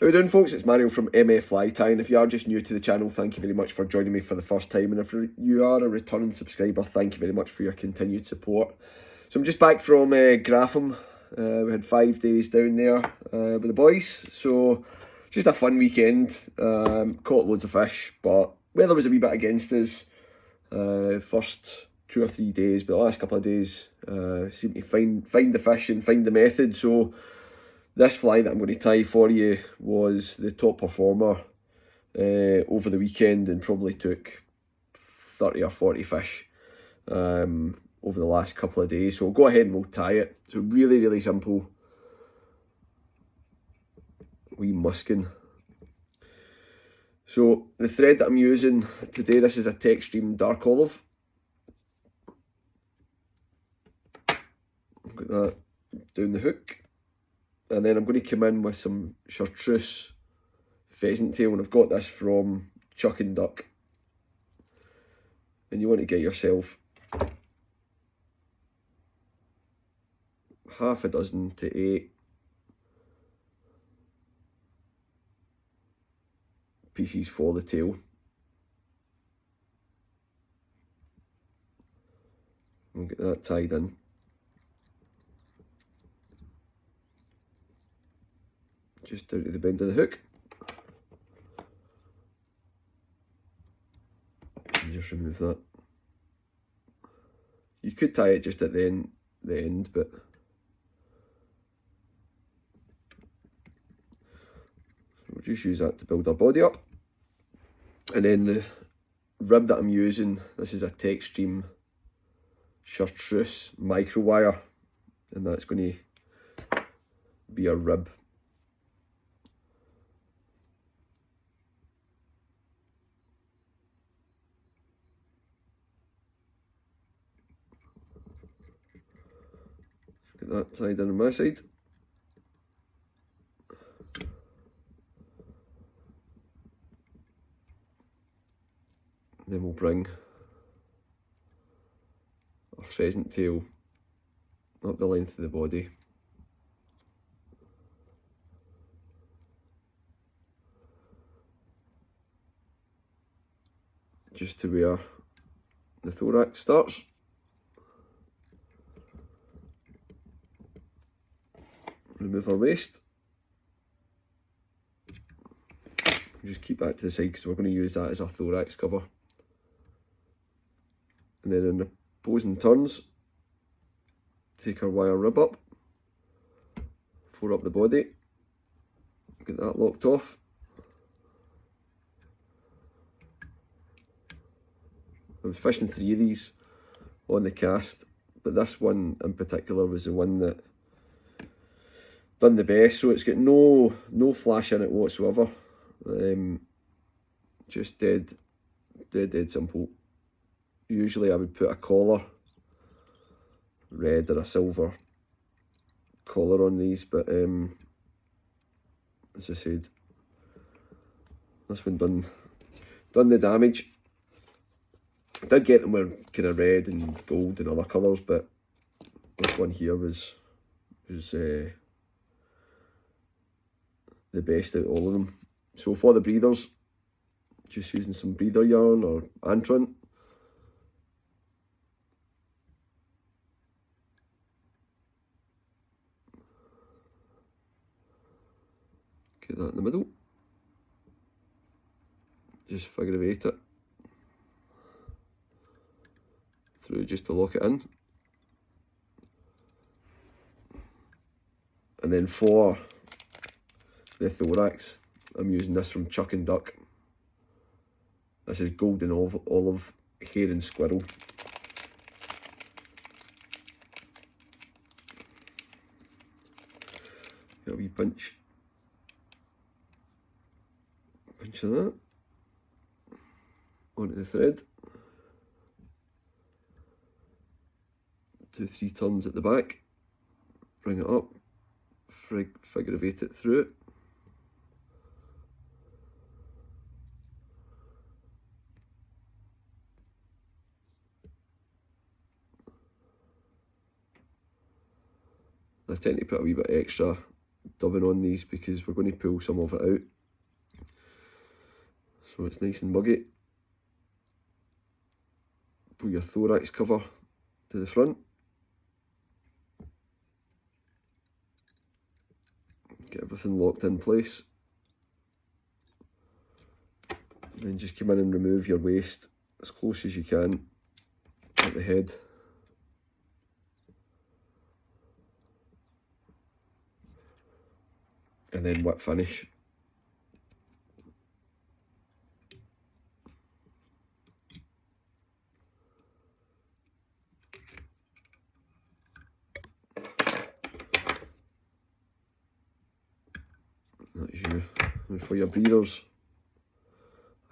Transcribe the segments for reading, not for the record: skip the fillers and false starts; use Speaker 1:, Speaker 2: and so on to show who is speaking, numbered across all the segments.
Speaker 1: How we doing, folks? It's Manuel from MF Fly Tying. If you are just new to the channel, thank you very much for joining me for the first time. And if you are a returning subscriber, thank you very much for your continued support. So I'm just back from Grafham. We had 5 days down there with the boys. So just a fun weekend. Caught loads of fish, but weather was a wee bit against us. First 2 or 3 days, but the last couple of days seemed to find the fish and find the method. So this fly that I'm going to tie for you was the top performer over the weekend and probably took 30 or 40 fish over the last couple of days. So we'll go ahead and we'll tie it. So really simple. Wee Muskin. So the thread that I'm using today, this is a Textreme dark olive. Got that down the hook. And then I'm going to come in with some chartreuse pheasant tail, and I've got this from Chuck and Duck. And you want to get yourself half a dozen to 8 pieces for the tail. We'll get that tied in. Just down to the bend of the hook. And just remove that. You could tie it just at the end, but we'll just use that to build our body up. And then the rib that I'm using, this is a Textreme chartreuse micro wire, and that's going to be a rib. Get that tied in on my side. Then we'll bring our pheasant tail up the length of the body. Just to where the thorax starts. Remove our waist. Just keep that to the side because we're going to use that as our thorax cover. And then in the opposing turns, take our wire rib up, four up the body, get that locked off. I was fishing 3 of these on the cast, but this one in particular was the one that done the best. So it's got no flash in it whatsoever. Just dead simple. Usually I would put a collar, red or a silver collar on these, but as I said, this one done the damage. I did get them with kind of red and gold and other colours, but this one here was the best out of all of them. So for the breathers, just using some breather yarn or antront. Get that in the middle. Just figure of 8 it through just to lock it in. And then for the thorax, I'm using this from Chuck and Duck. This is golden olive heron squirrel. Got a wee pinch of that onto the thread. 2 or 3 turns at the back, bring it up, figure of 8 it through it. I tend to put a wee bit extra dubbing on these because we're going to pull some of it out. So it's nice and muggy. Pull your thorax cover to the front. Get everything locked in place. And then just come in and remove your waist as close as you can at the head. And then whip finish. That's you. And for your breathers,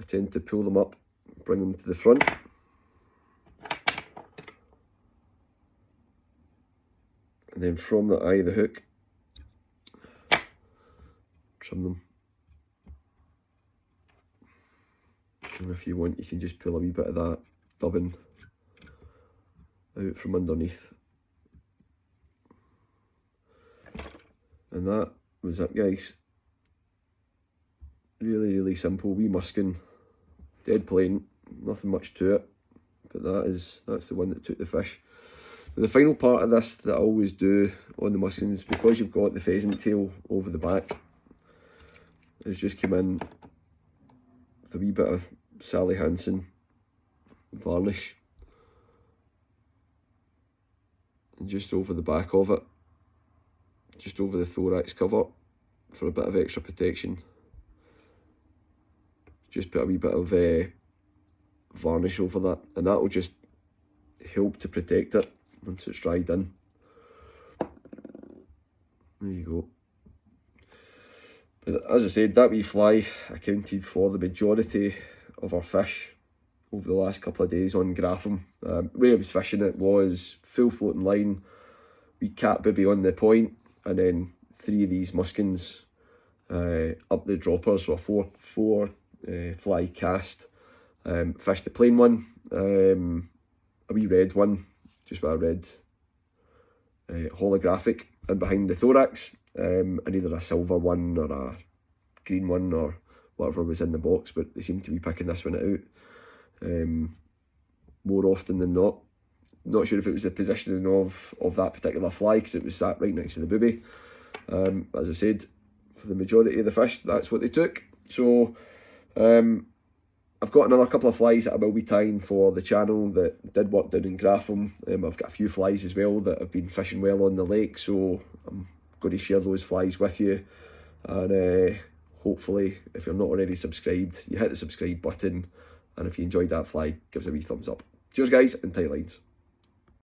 Speaker 1: I tend to pull them up, bring them to the front. And then from the eye of the hook, trim them. And if you want, you can just pull a wee bit of that dubbing out from underneath. And that was it, guys. Really, really simple, wee muskin, dead plain, nothing much to it, but that's the one that took the fish. And the final part of this that I always do on the muskins, because you've got the pheasant tail over the back, is just come in with a wee bit of Sally Hansen varnish, and just over the back of it, just over the thorax cover for a bit of extra protection. Just put a wee bit of varnish over that, and that will just help to protect it once it's dried in. There you go. But as I said, that wee fly accounted for the majority of our fish over the last couple of days on Grafham. The way I was fishing it was full floating line, wee cat booby on the point, and then 3 of these muskins up the dropper, so a four fly cast. Fished the plain one, a wee red one, just with a red holographic in behind the thorax, and either a silver one or a green one or whatever was in the box, but they seem to be picking this one out more often than not. Not sure if it was the positioning of that particular fly, because it was sat right next to the booby. As I said, for the majority of the fish, that's what they took. So I've got another couple of flies that I will be tying for the channel that did work down in Grafham. I've got a few flies as well that have been fishing well on the lake, so I'm going to share those flies with you. And hopefully, if you're not already subscribed, you hit the subscribe button, and if you enjoyed that fly, give us a wee thumbs up. Cheers guys, and tight lines.